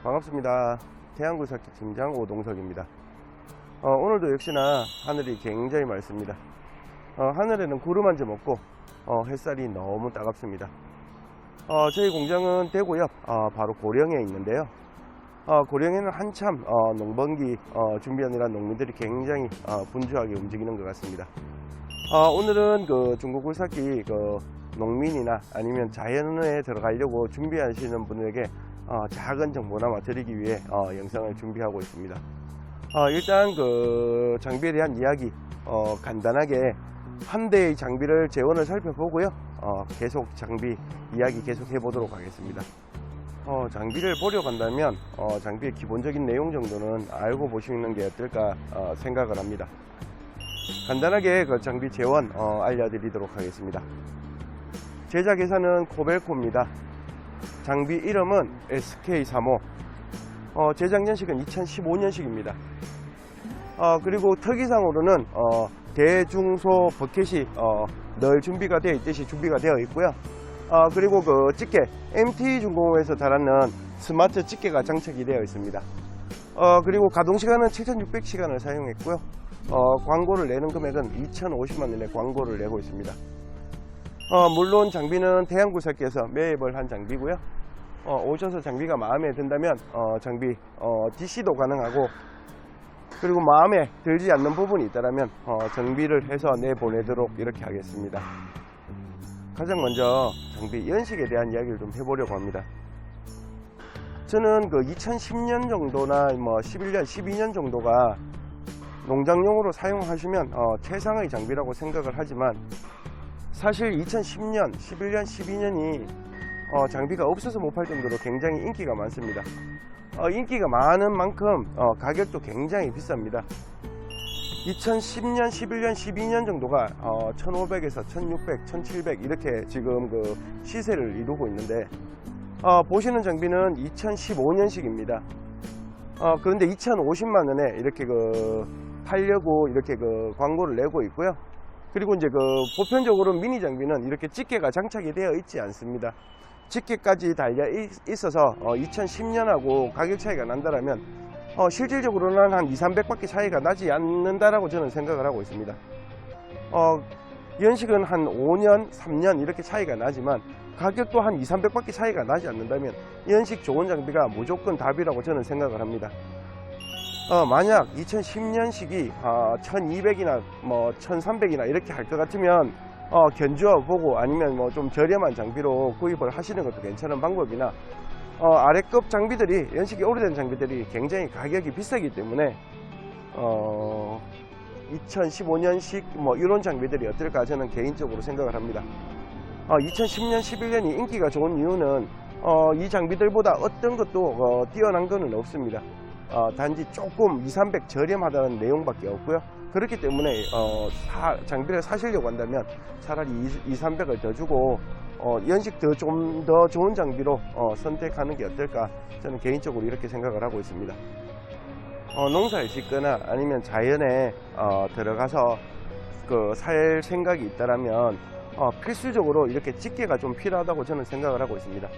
반갑습니다. 태양굴삭기 팀장 오동석입니다. 오늘도 역시나 하늘이 굉장히 맑습니다. 하늘에는 구름 한 점 없고 햇살이 너무 따갑습니다. 저희 공장은 대구 옆 바로 고령에 있는데요. 고령에는 한참 농번기 준비하느라 농민들이 굉장히 분주하게 움직이는 것 같습니다. 오늘은 그 중국 굴삭기 농민이나 아니면 자연에 들어가려고 준비하시는 분에게 작은 정보나마 드리기 위해 영상을 준비하고 있습니다. 일단 그 장비에 대한 이야기 간단하게 한 대의 장비를 재원을 살펴보고요. 계속 장비 이야기 계속 해보도록 하겠습니다. 장비를 보려 간다면 장비의 기본적인 내용 정도는 알고 보시는 게 어떨까 생각을 합니다. 간단하게 그 장비 재원 알려드리도록 하겠습니다. 제작 회사는 코벨코입니다. 장비 이름은 SK35, 제작 년식은 2015년식입니다. 그리고 특이상으로는 대중소 버켓이 늘 준비가 되어 있듯이 준비가 되어 있고요. 그리고 그 집게 MT중공업에서 달았는 스마트 집게가 장착이 되어 있습니다. 그리고 가동시간은 7600시간을 사용했고요. 광고를 내는 금액은 2050만 원의 광고를 내고 있습니다. 물론 장비는 태양굴삭기에서 매입을 한 장비고요. 오셔서 장비가 마음에 든다면 장비 DC도 가능하고, 그리고 마음에 들지 않는 부분이 있다면 정비를 해서 내보내도록 이렇게 하겠습니다. 가장 먼저 장비 연식에 대한 이야기를 좀 해보려고 합니다. 저는 그 2010년 정도나 11년, 12년 정도가 농장용으로 사용하시면 최상의 장비라고 생각을 하지만, 사실 2010년, 11년, 12년이 장비가 없어서 못 팔 정도로 굉장히 인기가 많습니다. 인기가 많은 만큼 가격도 굉장히 비쌉니다. 2010년, 11년, 12년 정도가 1500에서 1600, 1700 이렇게 지금 그 시세를 이루고 있는데, 보시는 장비는 2015년식입니다. 그런데 2050만 원에 이렇게 팔려고 이렇게 광고를 내고 있고요. 그리고 이제 보편적으로 미니 장비는 이렇게 집게가 장착이 되어 있지 않습니다. 집게까지 달려 있어서 2010년하고 가격 차이가 난다면 실질적으로는 한 200, 300밖에 차이가 나지 않는다라고 저는 생각을 하고 있습니다. 연식은 한 5년, 3년 이렇게 차이가 나지만 가격도 한 200, 300밖에 차이가 나지 않는다면 연식 좋은 장비가 무조건 답이라고 저는 생각을 합니다. 만약 2010년식이 1200이나 1300이나 이렇게 할 것 같으면 견주어 보고 아니면 좀 저렴한 장비로 구입을 하시는 것도 괜찮은 방법이나, 아래급 장비들이, 연식이 오래된 장비들이 굉장히 가격이 비싸기 때문에 2015년식 이런 장비들이 어떨까 저는 개인적으로 생각을 합니다. 2010년, 11년이 인기가 좋은 이유는 이 장비들보다 어떤 것도 뛰어난 것은 없습니다. 단지 조금 2, 300 저렴하다는 내용밖에 없고요. 그렇기 때문에 장비를 사시려고 한다면 차라리 2, 300을 더 주고 연식 좀 더 좋은 장비로 선택하는 게 어떨까, 저는 개인적으로 이렇게 생각을 하고 있습니다. 농사를 짓거나 아니면 자연에 들어가서 살 생각이 있다면 필수적으로 이렇게 집게가 좀 필요하다고 저는 생각을 하고 있습니다.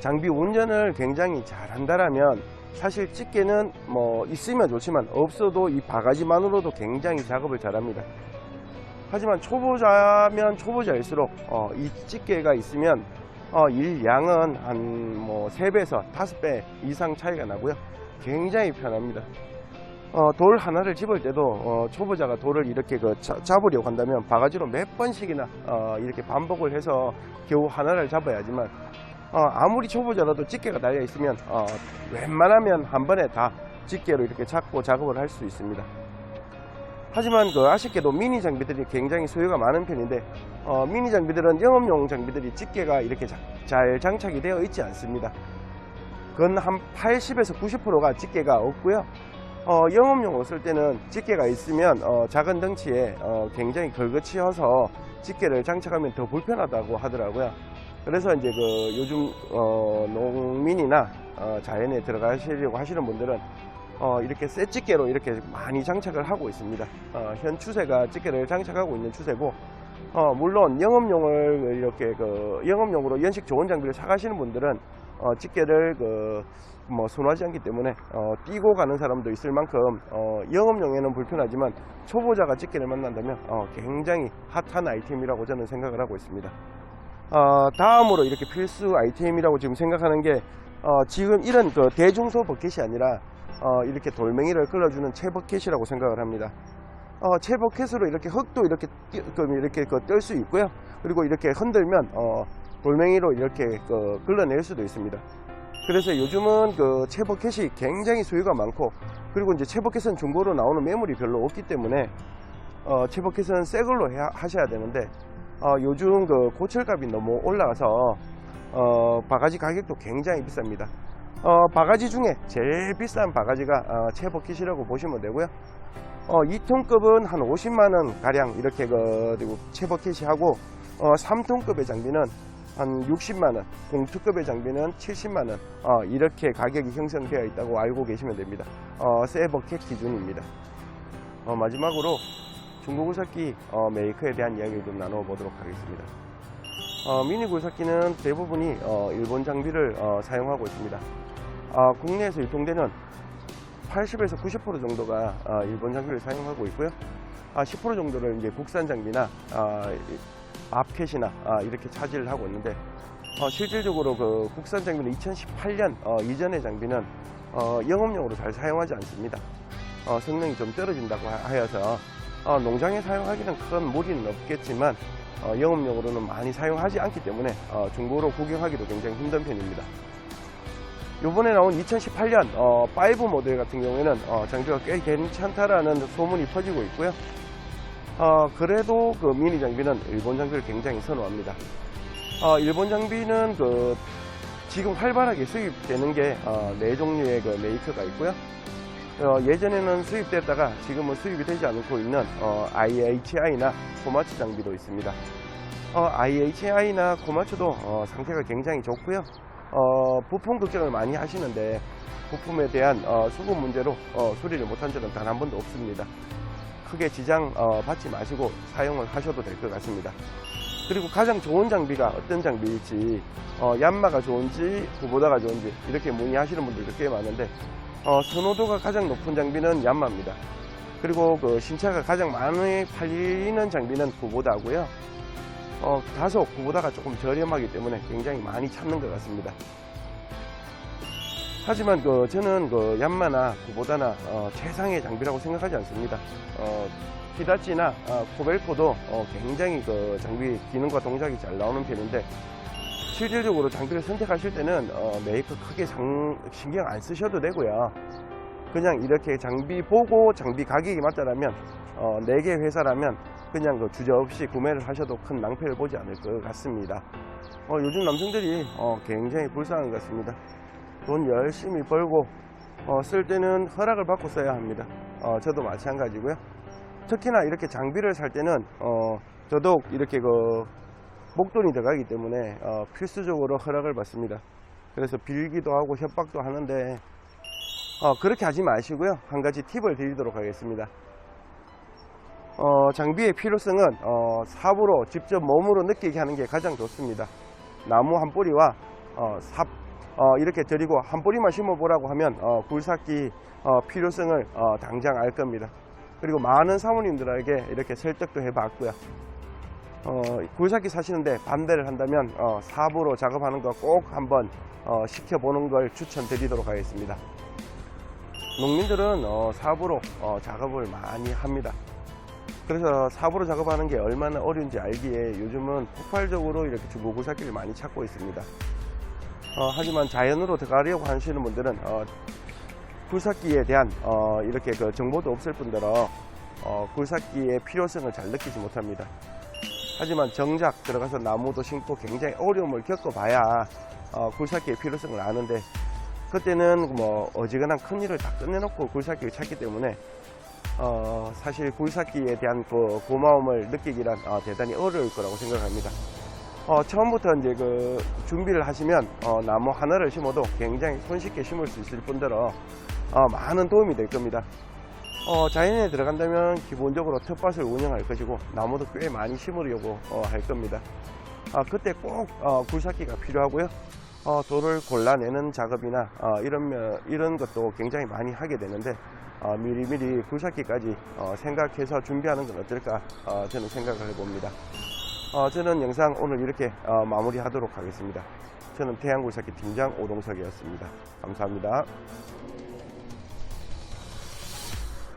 장비 운전을 굉장히 잘한다면 사실 집게는 있으면 좋지만 없어도 이 바가지만으로도 굉장히 작업을 잘합니다. 하지만 초보자면 초보자일수록 이 집게가 있으면 일량은 한 3배에서 5배 이상 차이가 나고요. 굉장히 편합니다. 돌 하나를 집을 때도 초보자가 돌을 이렇게 잡으려고 한다면 바가지로 몇 번씩이나 이렇게 반복을 해서 겨우 하나를 잡아야 하지만, 아무리 초보자라도 집게가 달려 있으면 웬만하면 한 번에 다 집게로 이렇게 잡고 작업을 할 수 있습니다. 하지만 아쉽게도 미니 장비들이 굉장히 수요가 많은 편인데, 미니 장비들은 영업용 장비들이 집게가 이렇게 잘 장착이 되어 있지 않습니다. 그건 한 80에서 90%가 집게가 없고요. 영업용으로 쓸 때는 집게가 있으면 작은 덩치에 굉장히 걸거치어서 집게를 장착하면 더 불편하다고 하더라고요. 그래서 이제 요즘 농민이나 자연에 들어가시려고 하시는 분들은 이렇게 새 집게로 이렇게 많이 장착을 하고 있습니다. 현 추세가 집게를 장착하고 있는 추세고, 물론 영업용을 이렇게 영업용으로 연식 좋은 장비를 사가시는 분들은 집게를 선호하지 않기 때문에 띄고 가는 사람도 있을 만큼 영업용에는 불편하지만 초보자가 집게를 만난다면 굉장히 핫한 아이템이라고 저는 생각을 하고 있습니다. 다음으로 이렇게 필수 아이템이라고 지금 생각하는 게 지금 이런 대중소 버켓이 아니라 이렇게 돌멩이를 끌어주는 채버켓이라고 생각을 합니다. 채버켓으로 이렇게 흙도 이렇게 뜰 수 있고요. 그리고 이렇게 흔들면 돌멩이로 이렇게 걸러낼 수도 있습니다. 그래서 요즘은 채버켓이 굉장히 수요가 많고, 그리고 이제 채버켓은 중고로 나오는 매물이 별로 없기 때문에 채버켓은 새 걸로 하셔야 되는데, 요즘 고철값이 너무 올라가서 바가지 가격도 굉장히 비쌉니다. 바가지 중에 제일 비싼 바가지가 채버켓이라고 보시면 되고요. 2톤급은 한 50만원 가량 이렇게 채버켓이 하고, 3톤급의 장비는 한 60만원, 공투급의 장비는 70만원, 이렇게 가격이 형성되어 있다고 알고 계시면 됩니다. 새 버켓 기준입니다. 마지막으로 중고 굴삭기 메이커에 대한 이야기를 좀 나눠보도록 하겠습니다. 미니 굴삭기는 대부분이 일본 장비를 사용하고 있습니다. 국내에서 유통되는 80에서 90% 정도가 일본 장비를 사용하고 있고요. 10% 정도를 이제 국산 장비나 맙켓이나 이렇게 차지를 하고 있는데, 실질적으로 국산 장비는 2018년 이전의 장비는 영업용으로 잘 사용하지 않습니다. 성능이 좀 떨어진다고 하여서 농장에 사용하기는 큰 무리는 없겠지만 영업용으로는 많이 사용하지 않기 때문에 중고로 구경하기도 굉장히 힘든 편입니다. 이번에 나온 2018년 5 모델 같은 경우에는 장비가 꽤 괜찮다라는 소문이 퍼지고 있고요. 그래도 미니 장비는 일본 장비를 굉장히 선호합니다. 일본 장비는 지금 활발하게 수입되는 게 4종류의 메이커가 있고요. 예전에는 수입됐다가 지금은 수입이 되지 않고 있는 IHI나 코마츠 장비도 있습니다. IHI나 코마츠도 상태가 굉장히 좋고요. 부품 걱정을 많이 하시는데 부품에 대한 수급 문제로 수리를 못한 적은 단 한 번도 없습니다. 크게 지장 받지 마시고 사용을 하셔도 될 것 같습니다. 그리고 가장 좋은 장비가 어떤 장비일지, 얀마가 좋은지 쿠보다가 좋은지 이렇게 문의하시는 분들도 꽤 많은데, 선호도가 가장 높은 장비는 얀마입니다. 그리고 신차가 가장 많이 팔리는 장비는 쿠보다고요. 다소 쿠보다가 조금 저렴하기 때문에 굉장히 많이 찾는 것 같습니다. 하지만 저는 얀마나 쿠보다나 최상의 장비라고 생각하지 않습니다. 히다치나 코벨코도 굉장히 장비 기능과 동작이 잘 나오는 편인데, 실질적으로 장비를 선택하실 때는 메이커 크게 신경 안 쓰셔도 되고요. 그냥 이렇게 장비 보고 장비 가격이 맞다라면 4개 회사라면 그냥 주저없이 구매를 하셔도 큰 낭패를 보지 않을 것 같습니다. 요즘 남성들이 굉장히 불쌍한 것 같습니다. 돈 열심히 벌고 쓸 때는 허락을 받고 써야 합니다. 저도 마찬가지고요. 특히나 이렇게 장비를 살 때는 더더욱 이렇게 목돈이 들어가기 때문에 필수적으로 허락을 받습니다. 그래서 빌기도 하고 협박도 하는데 그렇게 하지 마시고요. 한 가지 팁을 드리도록 하겠습니다. 장비의 필요성은 삽으로 직접 몸으로 느끼게 하는 게 가장 좋습니다. 나무 한 뿌리와 삽 이렇게 드리고 한 뿌리만 심어보라고 하면 굴삭기 필요성을 당장 알 겁니다. 그리고 많은 사모님들에게 이렇게 설득도 해봤고요. 굴삭기 사시는데 반대를 한다면 삽으로 작업하는 거 꼭 한번 시켜보는 걸 추천드리도록 하겠습니다. 농민들은 삽으로 작업을 많이 합니다. 그래서 삽으로 작업하는 게 얼마나 어려운지 알기에 요즘은 폭발적으로 이렇게 중고 굴삭기를 많이 찾고 있습니다. 하지만 자연으로 들어가려고 하시는 분들은 굴삭기에 대한 이렇게 정보도 없을 뿐더러 굴삭기의 필요성을 잘 느끼지 못합니다. 하지만 정작 들어가서 나무도 심고 굉장히 어려움을 겪어봐야 굴삭기의 필요성을 아는데, 그때는 어지간한 큰일을 다 끝내놓고 굴삭기를 찾기 때문에 사실 굴삭기에 대한 고마움을 느끼기란 대단히 어려울 거라고 생각합니다. 처음부터 이제 준비를 하시면 나무 하나를 심어도 굉장히 손쉽게 심을 수 있을 뿐더러 많은 도움이 될 겁니다. 자연에 들어간다면 기본적으로 텃밭을 운영할 것이고 나무도 꽤 많이 심으려고 할 겁니다. 그때 꼭 굴삭기가 필요하고요. 돌을 골라내는 작업이나 이런 것도 굉장히 많이 하게 되는데 미리미리 굴삭기까지 생각해서 준비하는 건 어떨까 저는 생각을 해봅니다. 저는 영상 오늘 이렇게 마무리하도록 하겠습니다. 저는 태양굴삭기 팀장 오동석이었습니다. 감사합니다.